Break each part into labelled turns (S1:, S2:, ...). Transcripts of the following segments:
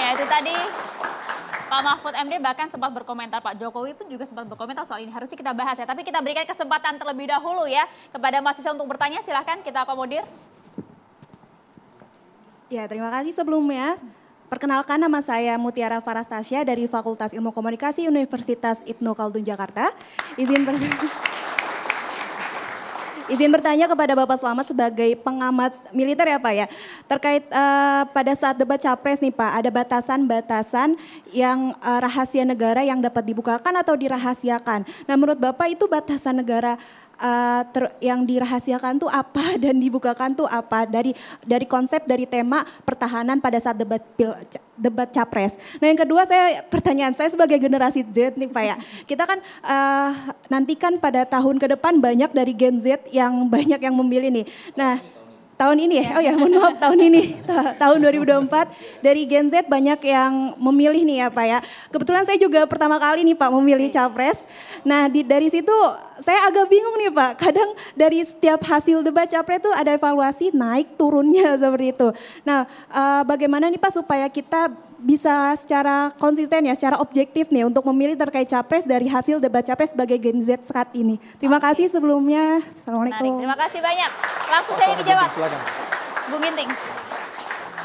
S1: Ya itu tadi Pak Mahfud MD bahkan sempat berkomentar, Pak Jokowi pun juga sempat berkomentar soal ini. Harusnya kita bahas ya, tapi kita berikan kesempatan terlebih dahulu ya kepada mahasiswa untuk bertanya. Silahkan kita akomodir.
S2: Ya, terima kasih sebelumnya. Perkenalkan, nama saya Mutiara Farastasya dari Fakultas Ilmu Komunikasi Universitas Ibnu Khaldun Jakarta. Izin bertanya kepada Bapak Slamet sebagai pengamat militer ya Pak ya. Terkait pada saat debat Capres nih Pak, ada batasan-batasan yang rahasia negara yang dapat dibukakan atau dirahasiakan. Nah menurut Bapak itu batasan negara yang dirahasiakan tuh apa dan dibukakan tuh apa dari konsep dari tema pertahanan pada saat debat Capres. Nah yang kedua pertanyaan saya sebagai generasi Z nih Pak ya. Kita kan nantikan pada tahun ke depan banyak dari Gen Z yang banyak yang memilih nih. Nah tahun ini ya, oh ya mohon maaf tahun ini, tahun 2024 dari Gen Z banyak yang memilih nih ya Pak ya. Kebetulan saya juga pertama kali nih Pak memilih Capres. Nah dari situ saya agak bingung nih Pak, kadang dari setiap hasil debat Capres itu ada evaluasi naik turunnya seperti itu. Nah bagaimana nih Pak supaya kita bisa secara konsisten ya, secara objektif nih untuk memilih terkait Capres dari hasil debat Capres sebagai Gen Z saat ini. Terima kasih sebelumnya. Assalamualaikum.
S1: Terima kasih banyak. Langsung saja dijawab. Bung Ginting.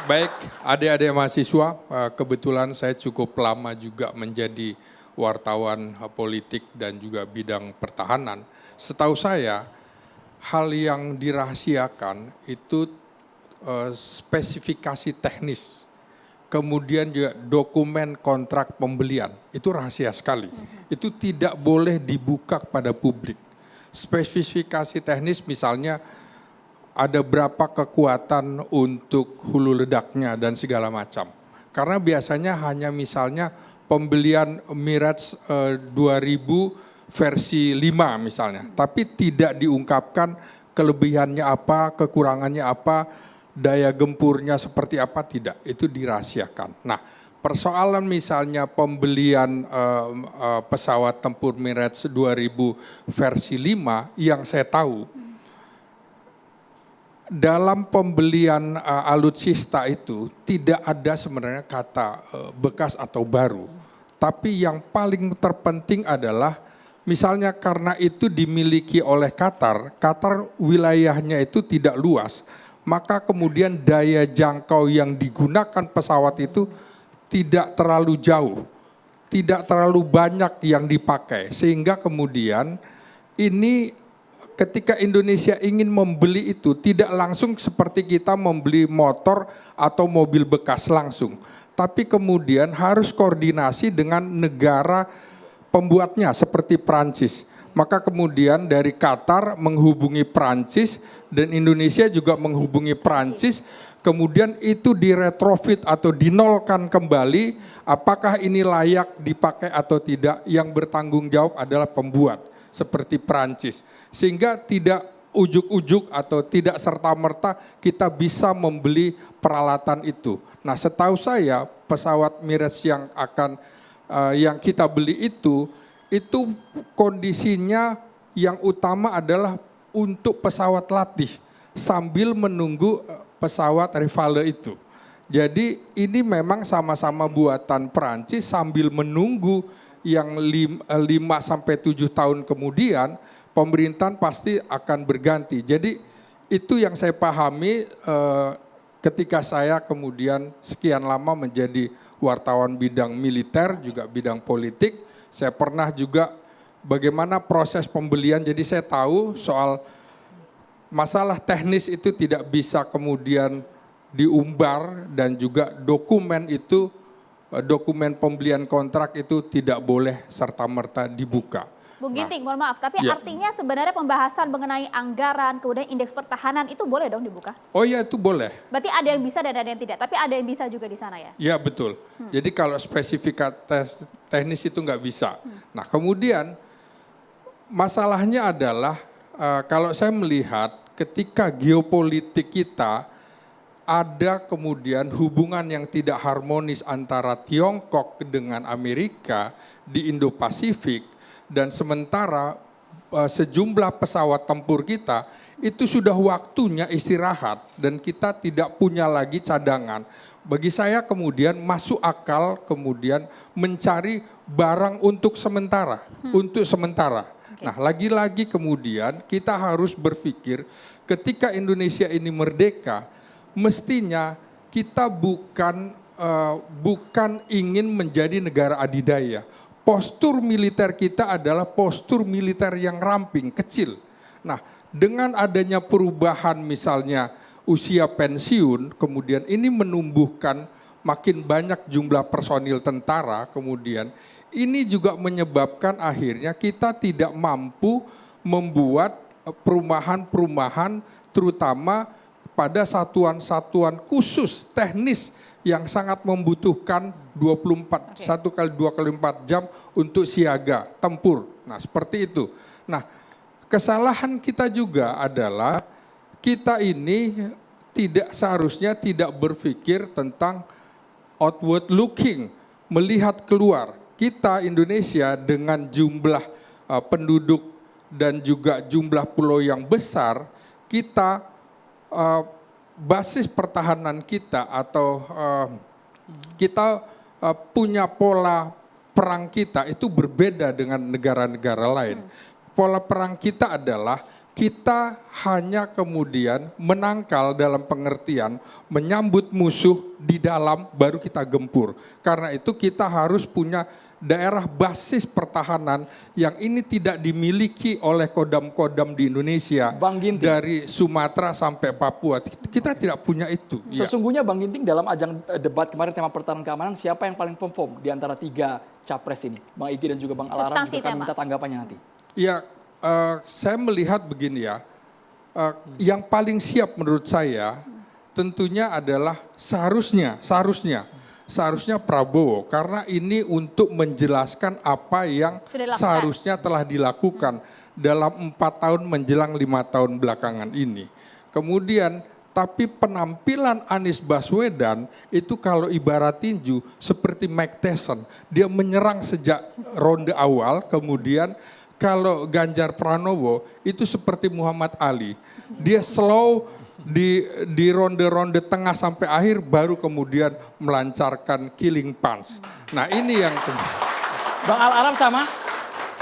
S3: Baik, adik-adik mahasiswa, kebetulan saya cukup lama juga menjadi wartawan politik dan juga bidang pertahanan. Setahu saya, hal yang dirahasiakan itu spesifikasi teknis. Kemudian juga dokumen kontrak pembelian, itu rahasia sekali. Itu tidak boleh dibuka kepada publik. Spesifikasi teknis misalnya ada berapa kekuatan untuk hulu ledaknya dan segala macam. Karena biasanya hanya misalnya pembelian Mirage 2000 versi 5 misalnya. Tapi tidak diungkapkan kelebihannya apa, kekurangannya apa, daya gempurnya seperti apa, tidak. Itu dirahasiakan. Nah, persoalan misalnya pembelian pesawat tempur Mirage 2000 versi 5 yang saya tahu, dalam pembelian alutsista itu tidak ada sebenarnya kata bekas atau baru. Tapi yang paling terpenting adalah misalnya karena itu dimiliki oleh Qatar, Qatar wilayahnya itu tidak luas, maka kemudian daya jangkau yang digunakan pesawat itu tidak terlalu jauh, tidak terlalu banyak yang dipakai. Sehingga kemudian ini ketika Indonesia ingin membeli itu tidak langsung seperti kita membeli motor atau mobil bekas langsung. Tapi kemudian harus koordinasi dengan negara pembuatnya seperti Prancis. Maka kemudian dari Qatar menghubungi Prancis dan Indonesia juga menghubungi Prancis. Kemudian itu diretrofit atau dinolkan kembali. Apakah ini layak dipakai atau tidak, yang bertanggung jawab adalah pembuat seperti Prancis. Sehingga tidak ujuk-ujuk atau tidak serta-merta kita bisa membeli peralatan itu. Nah setahu saya pesawat Mirage yang kita beli itu kondisinya yang utama adalah untuk pesawat latih sambil menunggu pesawat Rafale itu. Jadi ini memang sama-sama buatan Perancis sambil menunggu yang 5-7 tahun kemudian pemerintahan pasti akan berganti. Jadi itu yang saya pahami ketika saya kemudian sekian lama menjadi wartawan bidang militer juga bidang politik. Saya pernah juga bagaimana proses pembelian, jadi saya tahu soal masalah teknis itu tidak bisa kemudian diumbar dan juga dokumen itu, dokumen pembelian kontrak itu tidak boleh serta-merta dibuka.
S1: Bung Ginting, mohon maaf, tapi
S3: ya.
S1: Artinya sebenarnya pembahasan mengenai anggaran, kemudian indeks pertahanan itu boleh dong dibuka?
S3: Oh iya itu boleh.
S1: Berarti ada yang bisa dan ada yang tidak, tapi ada yang bisa juga di sana ya?
S3: Ya betul, jadi kalau spesifikasi teknis itu nggak bisa. Nah kemudian masalahnya adalah kalau saya melihat ketika geopolitik kita ada kemudian hubungan yang tidak harmonis antara Tiongkok dengan Amerika di Indo-Pasifik, dan sementara sejumlah pesawat tempur kita itu sudah waktunya istirahat dan kita tidak punya lagi cadangan. bagi saya kemudian masuk akal kemudian mencari barang untuk sementara, untuk sementara. Nah, lagi-lagi kemudian kita harus berpikir ketika Indonesia ini merdeka, mestinya kita bukan ingin menjadi negara adidaya. Postur militer kita adalah postur militer yang ramping, kecil. Nah, dengan adanya perubahan misalnya usia pensiun, kemudian ini menumbuhkan makin banyak jumlah personil tentara, kemudian ini juga menyebabkan akhirnya kita tidak mampu membuat perumahan-perumahan terutama pada satuan-satuan khusus teknis yang sangat membutuhkan 1 kali 2 kali 4 jam untuk siaga, tempur. Nah, seperti itu. Nah, kesalahan kita juga adalah kita ini seharusnya tidak berpikir tentang outward looking, melihat keluar. Kita Indonesia dengan jumlah penduduk dan juga jumlah pulau yang besar, kita basis pertahanan kita atau kita punya pola perang kita itu berbeda dengan negara-negara lain. Pola perang kita adalah kita hanya kemudian menangkal dalam pengertian menyambut musuh di dalam baru kita gempur. Karena itu kita harus punya daerah basis pertahanan yang ini tidak dimiliki oleh kodam-kodam di Indonesia.
S4: Bang Ginting,
S3: dari Sumatera sampai Papua. Kita tidak punya itu.
S4: Sesungguhnya Bang Ginting dalam ajang debat kemarin tema pertahanan keamanan siapa yang paling perform di antara 3 capres ini? Bang Egy dan juga Bang Al-Aram juga akan minta tanggapannya nanti.
S3: Ya, saya melihat begini ya, yang paling siap menurut saya tentunya adalah seharusnya Prabowo, karena ini untuk menjelaskan apa yang seharusnya telah dilakukan dalam 4 tahun menjelang 5 tahun belakangan ini. Kemudian tapi penampilan Anies Baswedan itu kalau ibarat tinju seperti Mike Tyson, dia menyerang sejak ronde awal, kemudian kalau Ganjar Pranowo itu seperti Muhammad Ali, dia slow di ronde-ronde tengah sampai akhir baru kemudian melancarkan killing punch. Nah ini yang...
S4: Bang Al-Aram sama,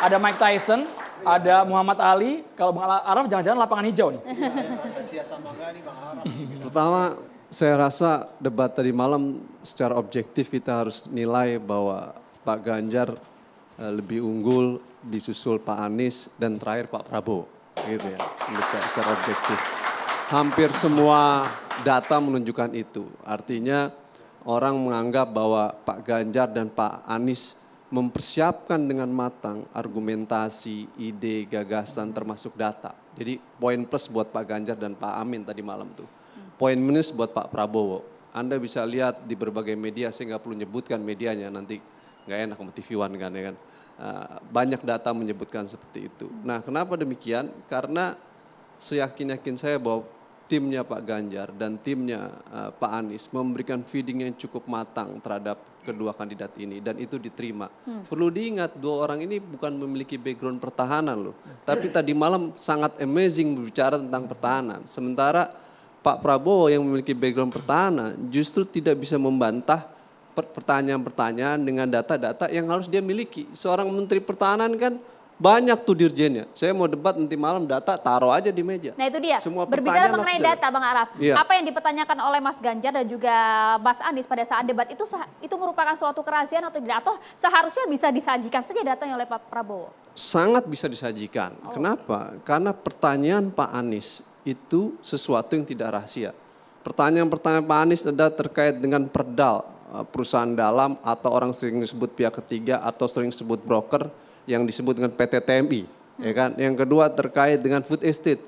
S4: ada Mike Tyson, ada Muhammad Ali, kalau Bang Al-Aram jangan-jangan lapangan hijau nih.
S5: Pertama, saya rasa debat tadi malam secara objektif kita harus nilai bahwa Pak Ganjar lebih unggul, disusul Pak Anies, dan terakhir Pak Prabowo. Gitu ya, secara objektif. Hampir semua data menunjukkan itu. Artinya orang menganggap bahwa Pak Ganjar dan Pak Anies mempersiapkan dengan matang argumentasi, ide, gagasan termasuk data. Jadi poin plus buat Pak Ganjar dan Pak Amin tadi malam tuh. Poin minus buat Pak Prabowo. Anda bisa lihat di berbagai media, saya nggak perlu nyebutkan medianya, nanti nggak enak sama TV One kan ya kan. Banyak data menyebutkan seperti itu. Nah kenapa demikian? Karena seyakin-yakin saya bahwa timnya Pak Ganjar dan timnya Pak Anies memberikan feeding yang cukup matang terhadap kedua kandidat ini dan itu diterima. Perlu diingat 2 orang ini bukan memiliki background pertahanan loh. Tapi tadi malam sangat amazing berbicara tentang pertahanan. Sementara Pak Prabowo yang memiliki background pertahanan justru tidak bisa membantah pertanyaan-pertanyaan dengan data-data yang harus dia miliki. Seorang menteri pertahanan kan banyak tuh dirjennya. Saya mau debat nanti malam data taruh aja di meja.
S1: Nah itu dia,
S5: semua
S1: berbicara mengenai data Bang Araf.
S5: Iya.
S1: Apa yang dipertanyakan oleh Mas Ganjar dan juga Mas Anies pada saat debat itu merupakan suatu kerahasiaan atau tidak? Atau seharusnya bisa disajikan saja datanya oleh Pak Prabowo?
S5: Sangat bisa disajikan. Kenapa? Karena pertanyaan Pak Anies itu sesuatu yang tidak rahasia. Pertanyaan-pertanyaan Pak Anies adalah terkait dengan perdal, perusahaan dalam atau orang sering disebut pihak ketiga atau sering disebut broker yang disebut dengan PT TMI, ya kan? Yang kedua terkait dengan food estate.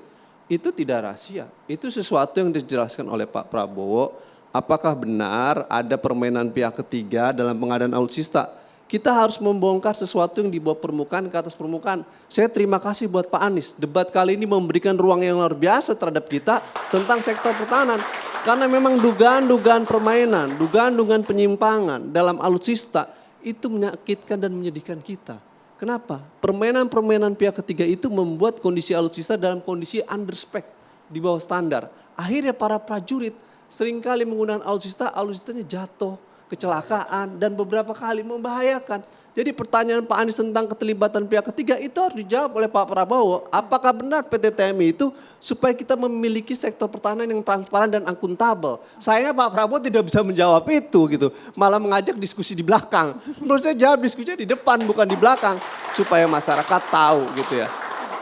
S5: Itu tidak rahasia. Itu sesuatu yang dijelaskan oleh Pak Prabowo. Apakah benar ada permainan pihak ketiga dalam pengadaan alutsista? Kita harus membongkar sesuatu yang di bawah permukaan ke atas permukaan. Saya terima kasih buat Pak Anies. Debat kali ini memberikan ruang yang luar biasa terhadap kita tentang sektor pertahanan. Karena memang dugaan-dugaan permainan, dugaan-dugaan penyimpangan dalam alutsista itu menyakitkan dan menyedihkan kita. Kenapa? Permainan-permainan pihak ketiga itu membuat kondisi alutsista dalam kondisi underspec, di bawah standar. Akhirnya para prajurit seringkali menggunakan alutsistanya jatuh, kecelakaan, dan beberapa kali membahayakan. Jadi pertanyaan Pak Anies tentang keterlibatan pihak ketiga itu harus dijawab oleh Pak Prabowo. Apakah benar PT TMI itu supaya kita memiliki sektor pertahanan yang transparan dan akuntabel? Sayangnya Pak Prabowo tidak bisa menjawab itu gitu. Malah mengajak diskusi di belakang. Menurut saya jawab diskusinya di depan bukan di belakang. Supaya masyarakat tahu gitu ya.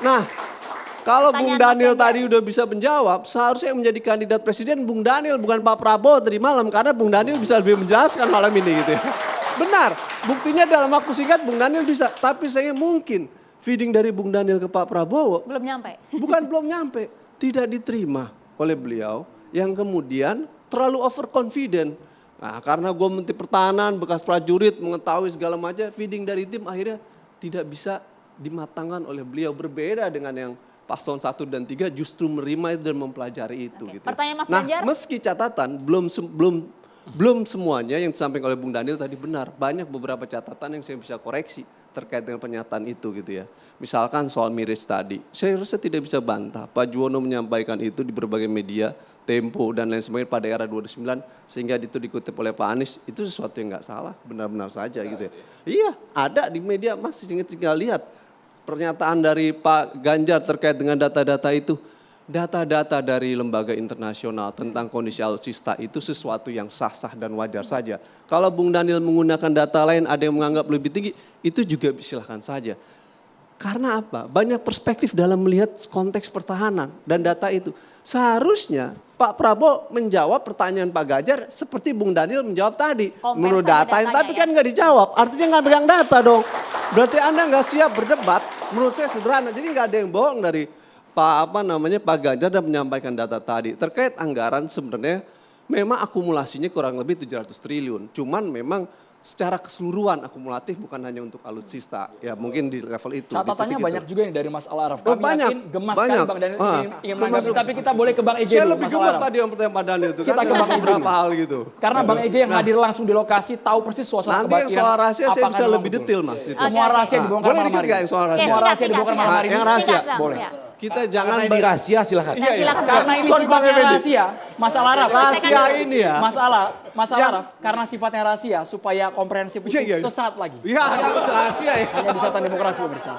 S5: Nah, kalau Bung Daniel tadi udah bisa menjawab, seharusnya yang menjadi kandidat presiden Bung Daniel bukan Pak Prabowo tadi malam. Karena Bung Daniel bisa lebih menjelaskan malam ini gitu ya. Benar, buktinya dalam waktu singkat Bung Daniel bisa. Tapi saya mungkin feeding dari Bung Daniel ke Pak Prabowo.
S1: Belum nyampe.
S5: Bukan belum nyampe, tidak diterima oleh beliau. Yang kemudian terlalu overconfident. Nah karena gue Menteri Pertahanan, bekas prajurit, mengetahui segala macam. Feeding dari tim akhirnya tidak bisa dimatangkan oleh beliau. Berbeda dengan yang paslon 1 dan 3 justru menerima itu dan mempelajari itu. Gitu.
S1: Pertanyaan Mas
S5: Nah
S1: Ganjar.
S5: meski catatan belum semuanya yang disampaikan oleh Bung Daniel tadi benar. Banyak beberapa catatan yang saya bisa koreksi terkait dengan pernyataan itu gitu ya. Misalkan soal miris tadi. Saya rasa tidak bisa bantah. Pak Juwono menyampaikan itu di berbagai media, Tempo dan lain sebagainya pada era 2009. Sehingga itu dikutip oleh Pak Anies. Itu sesuatu yang nggak salah, benar-benar saja gitu ya. Iya ada di media, Mas tinggal lihat. Pernyataan dari Pak Ganjar terkait dengan data-data itu. Data-data dari lembaga internasional tentang kondisi alutsista itu sesuatu yang sah-sah dan wajar saja. Kalau Bung Daniel menggunakan data lain ada yang menganggap lebih tinggi, itu juga silahkan saja. Karena apa? Banyak perspektif dalam melihat konteks pertahanan dan data itu. Seharusnya Pak Prabowo menjawab pertanyaan Pak Ganjar seperti Bung Daniel menjawab tadi. Menurut data, tapi kan nggak dijawab, artinya nggak pegang data dong. Berarti Anda nggak siap berdebat, menurut saya sederhana, jadi nggak ada yang bohong dari Pak Ganjar dan menyampaikan data tadi. Terkait anggaran sebenarnya memang akumulasinya kurang lebih 700 triliun. Cuman memang secara keseluruhan akumulatif bukan hanya untuk alutsista. Ya mungkin di level itu.
S4: Catatannya banyak juga yang dari Mas Al-Araf. Kami
S5: banyak,
S4: yakin gemas
S5: banyak.
S4: sekali Bang Daniel ingin menanggapi. Tapi kita boleh ke Bang Ege
S5: Saya
S4: dulu,
S5: lebih
S4: Mas
S5: gemas
S4: Al-Araf.
S5: tadi yang pertanyaan Pak Daniel itu.
S4: Kita ke Bang Ege
S5: beberapa
S4: dulu.
S5: hal gitu.
S4: Karena Bang Ege yang hadir langsung di lokasi tahu persis suasana
S5: Nanti yang
S4: kebatinan.
S5: soal rahasia saya
S4: Apakah
S5: bisa
S4: memang
S5: lebih
S4: betul?
S5: detail Mas. Itu.
S4: Semua rahasia dibongkar
S5: Boleh
S4: malam
S5: dikit
S4: hari
S5: nggak
S4: ini.
S5: yang soal rahasia?
S4: Semua rahasia dibongkar malam hari ini.
S5: Yang rahasia.
S4: Boleh.
S5: Kita jangan
S6: Karena ini rahasia silakan.
S1: Nah, silakan.
S4: Karena ini
S5: Sorry, Bang
S4: sifatnya
S5: Effendi.
S4: rahasia, Mas Al-Araf.
S5: Rahasia ini ya.
S4: Mas Al-Araf, karena sifatnya rahasia supaya komprehensif itu
S5: Iya, iya.
S4: sesaat lagi.
S5: Iya,
S6: Harus rahasia ya.
S4: Hanya di Satan Demokrasi pemirsa.